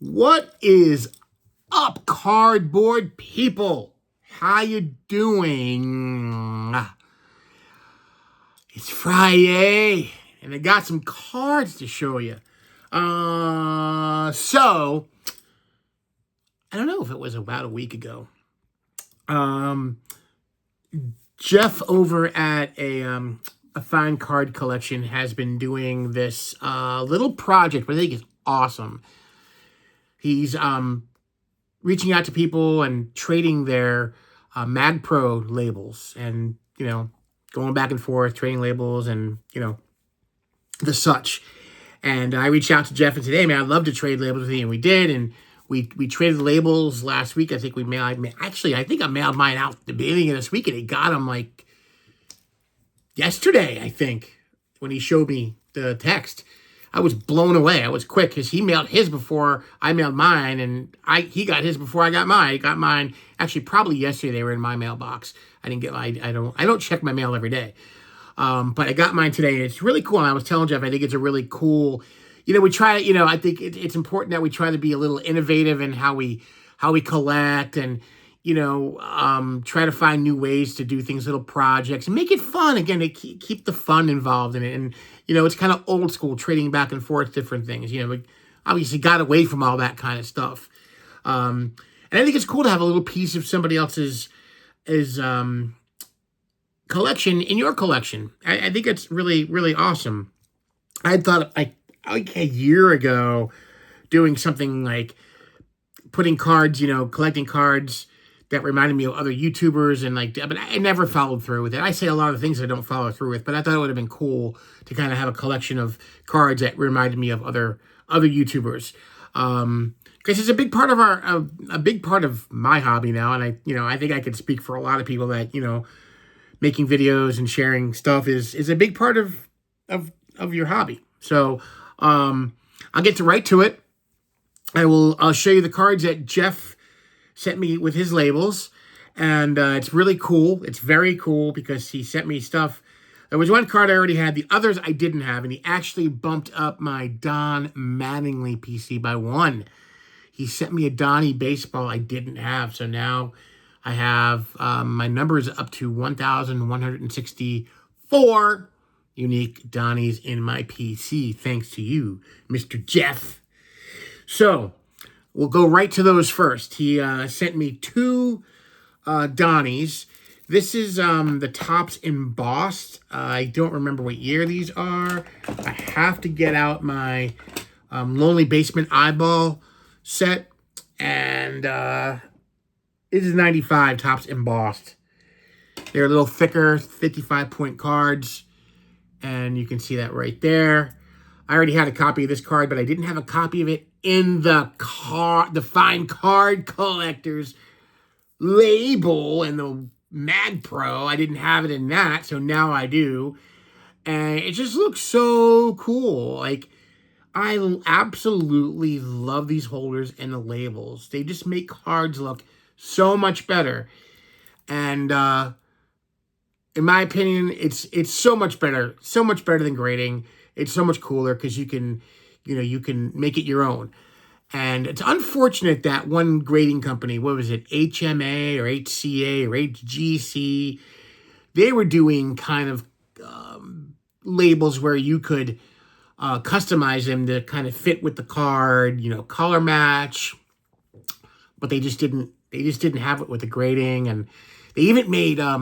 What is up, cardboard people? How you doing? It's Fri-Yay, and I got some cards to show you. So I don't know if it was about a week ago. Jeff over at a fine card collection has been doing this little project, but I think it's awesome. He's reaching out to people and trading their Mag Pro labels and, going back and forth, trading labels and, the such. And I reached out to Jeff and said, hey, man, I'd love to trade labels with you. And we did. And we traded labels last week. I think I think I mailed mine out at the beginning of this week. And he got them like yesterday, I think, when he showed me the text. I was blown away. I was quick because he mailed his before I mailed mine, and he got his before I got mine. I got mine actually probably yesterday. They were in my mailbox. I didn't get I don't check my mail every day, but I got mine today, and it's really cool. And I was telling Jeff, I think it's a really cool. We try. I think it's important that we try to be a little innovative in how we collect and. Try to find new ways to do things, little projects, and make it fun. Again, to keep the fun involved in it. And, it's kind of old school, trading back and forth different things. We obviously got away from all that kind of stuff. And I think it's cool to have a little piece of somebody else's collection in your collection. I think it's really, really awesome. I had thought like a year ago doing something like putting cards, collecting cards that reminded me of other YouTubers but I never followed through with it. I say a lot of things I don't follow through with, but I thought it would have been cool to kind of have a collection of cards that reminded me of other YouTubers. Because it's a big part of a big part of my hobby now, and I think I could speak for a lot of people that making videos and sharing stuff is a big part of your hobby. So I'll get right to it. I'll show you the cards that Jeff sent me with his labels, and it's really cool. It's very cool because he sent me stuff. There was one card I already had. The others I didn't have, and he actually bumped up my Don Mattingly PC by one. He sent me a Donnie baseball I didn't have, so now I have my numbers up to 1,164 unique Donnies in my PC, thanks to you, Mr. Jeff. So we'll go right to those first. He sent me two Donnies. This is the Topps embossed. I don't remember what year these are. I have to get out my Lonely Basement eyeball set. And this is 95 Topps embossed. They're a little thicker, 55-point cards. And you can see that right there. I already had a copy of this card, but I didn't have a copy of it in the fine card collectors label and the Mag Pro. I didn't have it in that, so now I do. And it just looks so cool. Like, I absolutely love these holders and the labels. They just make cards look so much better. And in my opinion, it's so much better than grading. It's so much cooler because you can make it your own. And it's unfortunate that one grading company, what was it, HMA or HCA or HGC, they were doing kind of labels where you could customize them to kind of fit with the card, color match. But they just didn't have it with the grading. And they even made, I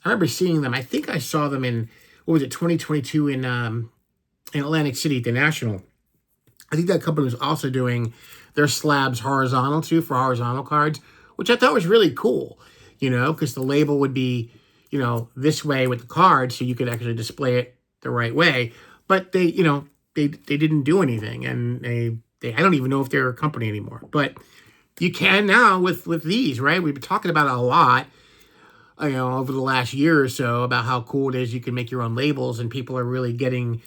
remember seeing them. I think I saw them in, 2022 in Atlantic City at the National. I think that company was also doing their slabs horizontal too, for horizontal cards, which I thought was really cool, because the label would be, this way with the card, so you could actually display it the right way. But they didn't do anything, and I don't even know if they're a company anymore. But you can now with these, right? We've been talking about it a lot, over the last year or so about how cool it is. You can make your own labels, and people are really getting,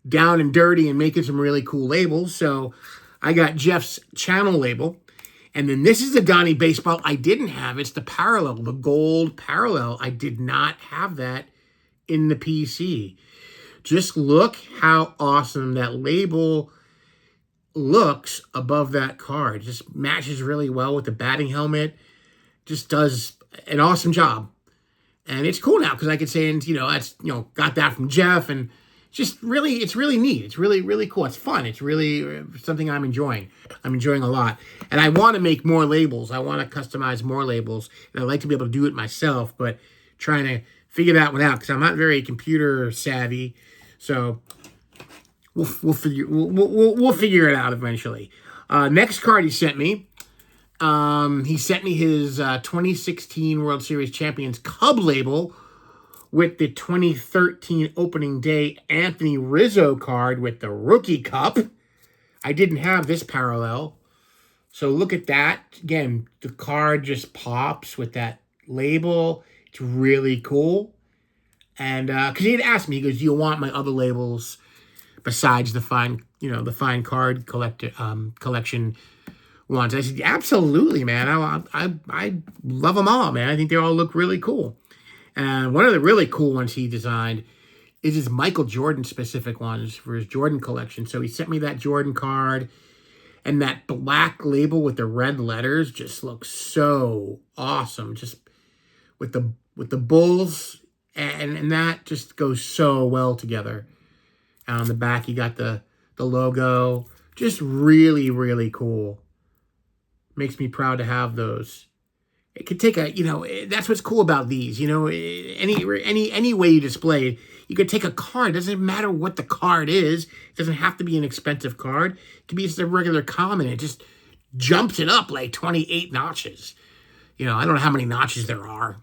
down and dirty and making some really cool labels. So I got Jeff's channel label. And then this is the Donnie baseball I didn't have. It's the parallel, the gold parallel. I did not have that in the PC. Just look how awesome that label looks above that card. Just matches really well with the batting helmet. Just does an awesome job. And it's cool now because I could say, and that's got that from Jeff, and just really, it's really neat. It's really, really cool. It's fun. It's really something I'm enjoying. I'm enjoying a lot. And I want to make more labels. I want to customize more labels. And I'd like to be able to do it myself, but trying to figure that one out because I'm not very computer savvy. So we'll figure it out eventually. Next card he sent me. He sent me his 2016 World Series Champions Cub label with the 2013 opening day Anthony Rizzo card with the Rookie Cup. I didn't have this parallel. So look at that. Again, the card just pops with that label. It's really cool. And because he had asked me, he goes, "Do you want my other labels besides the fine card collection ones?" I said, "Absolutely, man. I love them all, man. I think they all look really cool." And one of the really cool ones he designed is his Michael Jordan specific ones for his Jordan collection. So he sent me that Jordan card, and that black label with the red letters just looks so awesome. Just with the Bulls, and that just goes so well together. And on the back, you got the logo. Just really, really cool. Makes me proud to have those. It could take that's what's cool about these. Any way you display it, you could take a card. It doesn't matter what the card is. It doesn't have to be an expensive card. It could be just a regular common. It just jumps it up like 28 notches. I don't know how many notches there are,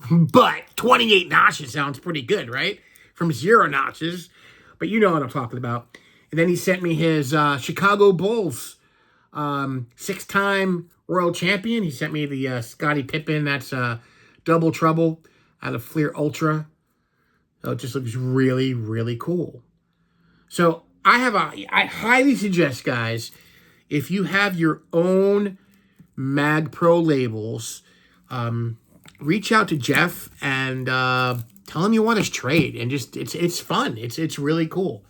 but 28 notches sounds pretty good, right? From 0 notches. But you know what I'm talking about. And then he sent me his Chicago Bulls 6-time world champion. He sent me the Scottie Pippen. That's Double Trouble out of Fleer Ultra. So it just looks really, really cool. So I highly suggest, guys, if you have your own Mag Pro labels, reach out to Jeff and tell him you want us trade. And just it's fun. It's really cool.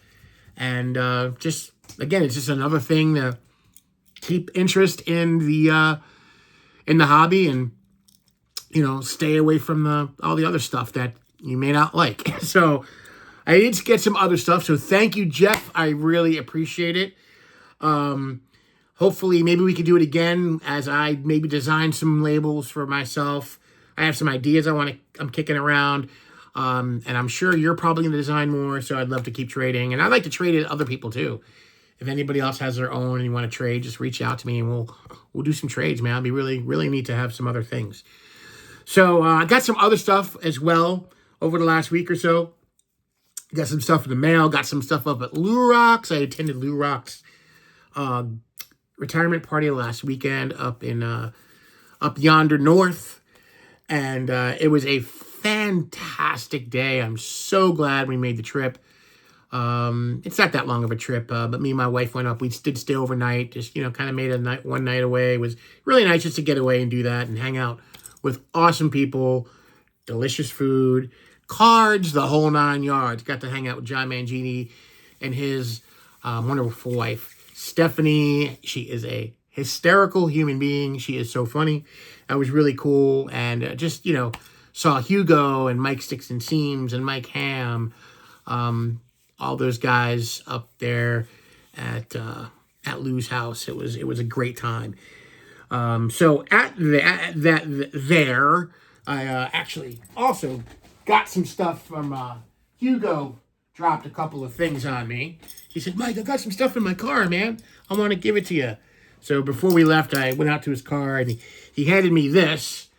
And just again, it's just another thing to keep interest in the hobby, and stay away from all the other stuff that you may not like. So I did get some other stuff. So thank you, Jeff. I really appreciate it. Hopefully, maybe we could do it again as I maybe design some labels for myself. I have some ideas I'm kicking around. And I'm sure you're probably going to design more, so I'd love to keep trading. And I'd like to trade it to other people too. If anybody else has their own and you want to trade, just reach out to me and we'll do some trades, man. It'd be really, really neat to have some other things. So I got some other stuff as well over the last week or so. Got some stuff in the mail. Got some stuff up at Lou Rock's. I attended Lou Rock's retirement party last weekend up in up yonder north. And it was a fantastic day. I'm so glad we made the trip. It's not that long of a trip, but me and my wife went up. We did stay overnight, just, kind of made one night away. It was really nice just to get away and do that and hang out with awesome people, delicious food, cards, the whole 9 yards. Got to hang out with John Mangini and his wonderful wife, Stephanie. She is a hysterical human being. She is so funny. That was really cool. And just, saw Hugo and Mike Sticks and Seams and Mike Ham, all those guys up there at Lou's house. It was a great time. So there, I actually also got some stuff from Hugo. Dropped a couple of things on me. He said, "Mike, I got some stuff in my car, man. I want to give it to you." So before we left, I went out to his car and he handed me this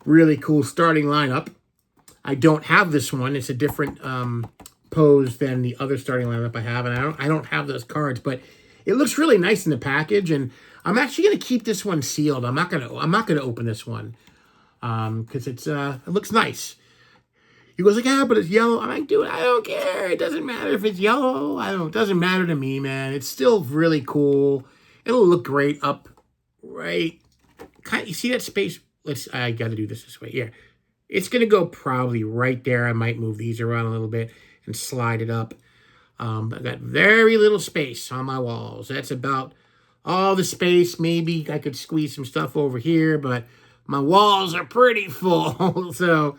really cool starting lineup. I don't have this one. It's a different pose than the other starting lineup I have, and I don't have those cards, but it looks really nice in the package. And I'm actually gonna keep this one sealed. I'm not gonna open this one because it looks nice. He goes like, "Yeah, but it's yellow." I'm like, "Dude, I don't care. It doesn't matter if it's yellow. It doesn't matter to me, man. It's still really cool. It'll look great up right. You see that space? I got to do this way. Yeah, it's gonna go probably right there. I might move these around a little bit and slide it up. I got very little space on my walls. That's about all the space. Maybe I could squeeze some stuff over here, but my walls are pretty full. So,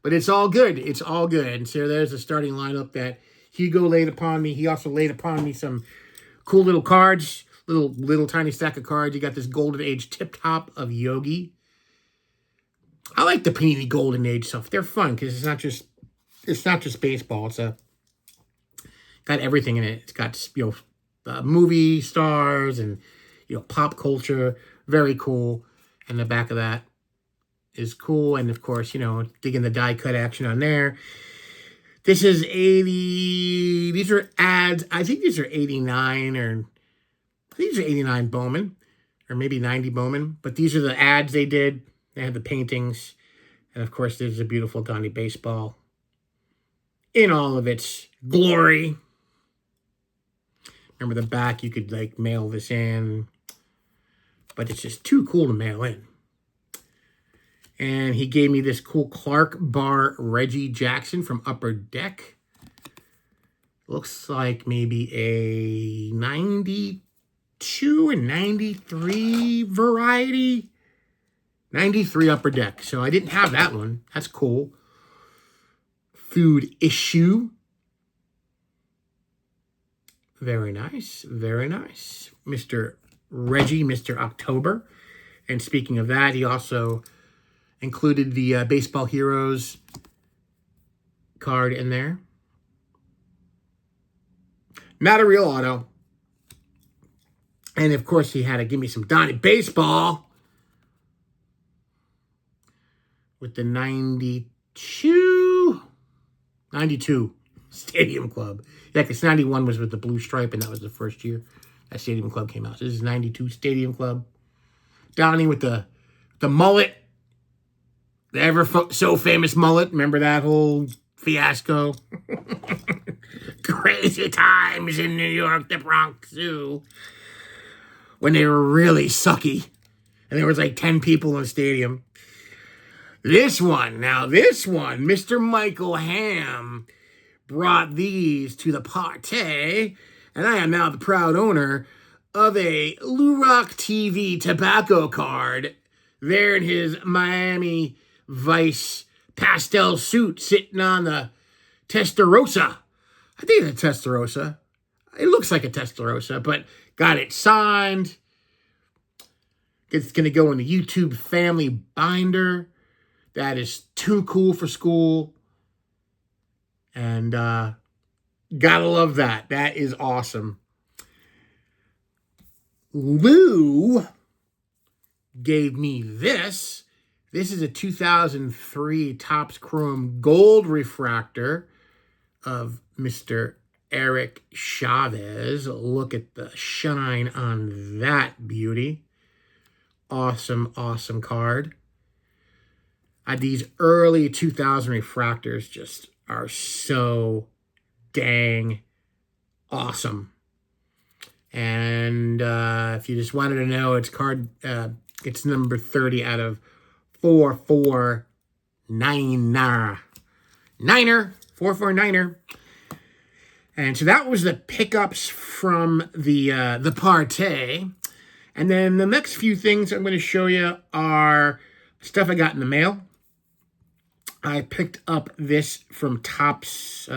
but it's all good. It's all good. And so there's the starting lineup that Hugo laid upon me. He also laid upon me some cool little cards, little tiny stack of cards. You got this Golden Age tip top of Yogi. I like the Panini Golden Age stuff. They're fun because it's not just baseball. It's got everything in it. It's got movie stars and pop culture. Very cool. And the back of that is cool. And of course, digging the die cut action on there. This is 80. These are ads. I think these are 89 or these are 89 Bowman or maybe 90 Bowman. But these are the ads they did. They have the paintings. And of course, there's a beautiful Donnie baseball in all of its glory. Remember the back, you could mail this in. But it's just too cool to mail in. And he gave me this cool Clark Bar Reggie Jackson from Upper Deck. Looks like maybe a 92 and 93 variety. 93 Upper Deck. So I didn't have that one. That's cool. Food Issue. Very nice. Very nice. Mr. Reggie, Mr. October. And speaking of that, he also included the Baseball Heroes card in there. Not a real auto. And of course, he had to give me some Donnie baseball with the 92 Stadium Club. Yeah, because 91 was with the blue stripe, and that was the first year that Stadium Club came out. So this is 92 Stadium Club. Donnie with the mullet. The ever so famous mullet. Remember that whole fiasco? Crazy times in New York, the Bronx Zoo. When they were really sucky. And there was 10 people in the stadium. This one, Mr. Michael Ham brought these to the party. And I am now the proud owner of a Lurock TV tobacco card. There in his Miami Vice pastel suit sitting on the Testarossa. I think it's a Testarossa. It looks like a Testarossa, but got it signed. It's going to go in the YouTube family binder. That is too cool for school. And gotta love that. That is awesome. Lou gave me this. This is a 2003 Topps Chrome Gold refractor of Mr. Eric Chavez. Look at the shine on that beauty. Awesome, awesome card. These early 2000 refractors just are so dang awesome. And if you just wanted to know, it's number 30 out of 449er. 449er. And so that was the pickups from the party. And then the next few things I'm going to show you are stuff I got in the mail. I picked up this from Topps,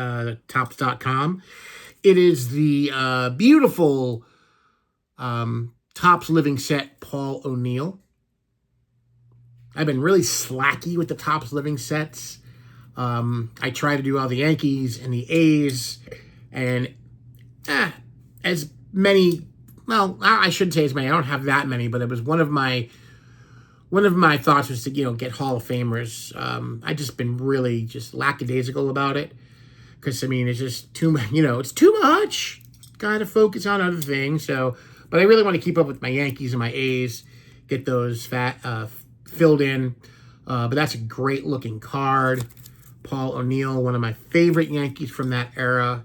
Topps.com. It is the beautiful Topps Living Set Paul O'Neill. I've been really slacky with the Topps Living Sets. I try to do all the Yankees and the A's, and as many, well, I shouldn't say as many. I don't have that many, but it was one of my thoughts was to, get Hall of Famers. I just been really just lackadaisical about it. Because, it's just too much, it's too much. Got to focus on other things. So, but I really want to keep up with my Yankees and my A's. Get those filled in. But that's a great looking card. Paul O'Neill, one of my favorite Yankees from that era.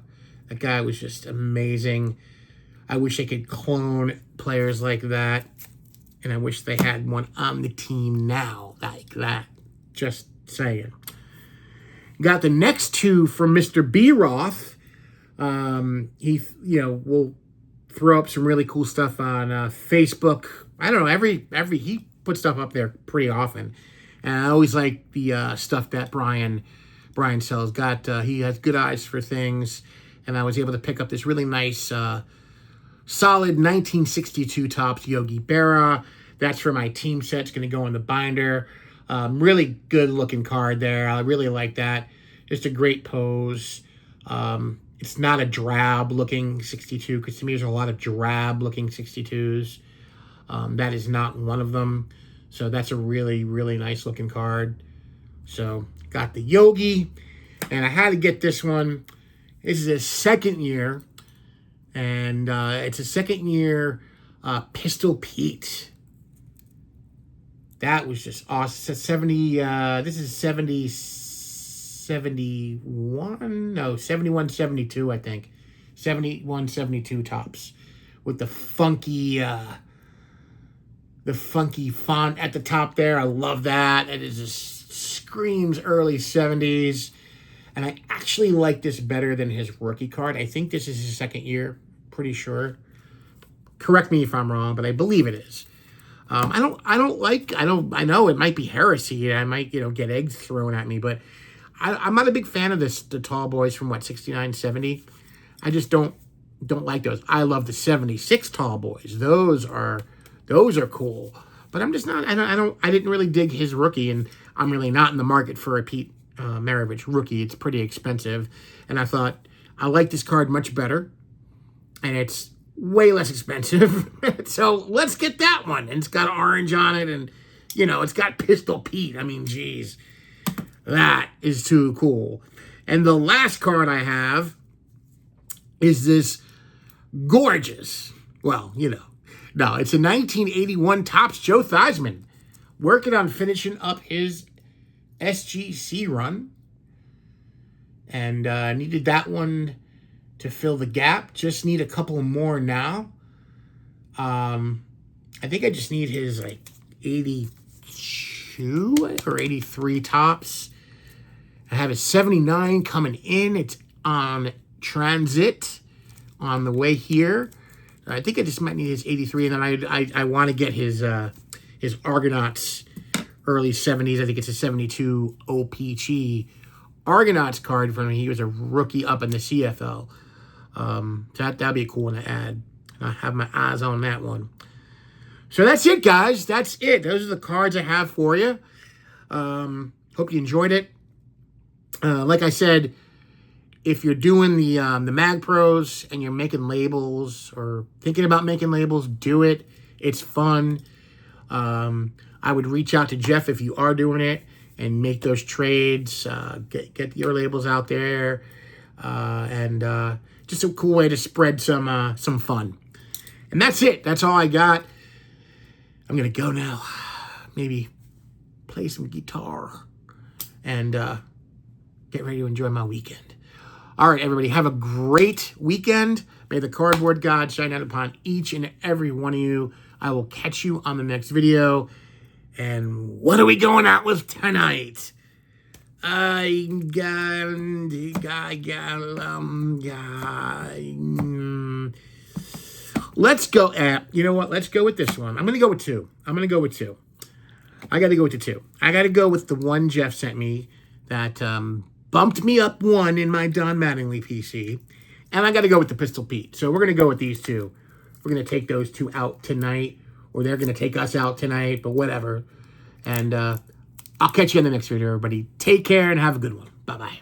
That guy was just amazing. I wish I could clone players like that. And I wish they had one on the team now like that. Just saying. Got the next two from Mr. B. Roth. He, will throw up some really cool stuff on Facebook. I don't know, he puts stuff up there pretty often. And I always like the stuff that Brian sells. He has good eyes for things. And I was able to pick up this really nice, solid 1962 Topps Yogi Berra. That's for my team set. It's going to go in the binder. Really good looking card there. I really like that. Just a great pose. It's not a drab looking 62, because to me there's a lot of drab looking 62s. That is not one of them. So that's a really, really nice looking card. So got the Yogi, and I had to get this one. This is his second year, and it's a second year Pistol Pete. That was just awesome. 70, this is 70, 71, no, 71, 72, I think. 71, 72 Topps with the funky font at the top there. I love that. It just screams early 70s. And I actually like this better than his rookie card. I think this is his second year, pretty sure. Correct me if I'm wrong, but I believe it is. I know it might be heresy. I might, get eggs thrown at me, but I'm not a big fan of the tall boys from 69, 70. I just don't like those. I love the 76 tall boys. Those are cool. But I'm just not, I didn't really dig his rookie, and I'm really not in the market for a Pete Maravich rookie. It's pretty expensive. And I thought, I like this card much better, and it's way less expensive. So let's get that one. And it's got orange on it, and, it's got Pistol Pete. I mean, geez, that is too cool. And the last card I have is this gorgeous, no, it's a 1981 Topps Joe Theismann, working on finishing up his SGC run, and needed that one to fill the gap. Just need a couple more now. I think I just need his 82 or 83 Topps. I have a 79 coming in. It's on transit on the way here. I think I just might need his 83, and then I want to get his Argonauts early 70s. I think it's a 72 OPG Argonauts card from him. He was a rookie up in the CFL. So that'd be a cool one to add. I have my eyes on that one. So that's it, guys. That's it. Those are the cards I have for you. Hope you enjoyed it. Like I said, if you're doing the Mag Pros and you're making labels or thinking about making labels, do it. It's fun. I would reach out to Jeff if you are doing it and make those trades. Get your labels out there, and just a cool way to spread some fun. And that's it. That's all I got. I'm gonna go now. Maybe play some guitar and get ready to enjoy my weekend. All right, everybody, have a great weekend. May the cardboard God shine out upon each and every one of you. I will catch you on the next video. And what are we going out with tonight? Let's go at, you know what? Let's go with this one. I'm going to go with two. I got to go with the two. I got to go with the one Jeff sent me that bumped me up one in my Don Mattingly PC. And I got to go with the Pistol Pete. So we're going to go with these two. We're going to take those two out tonight. Or they're going to take us out tonight. But whatever. And I'll catch you in the next video, everybody. Take care and have a good one. Bye-bye.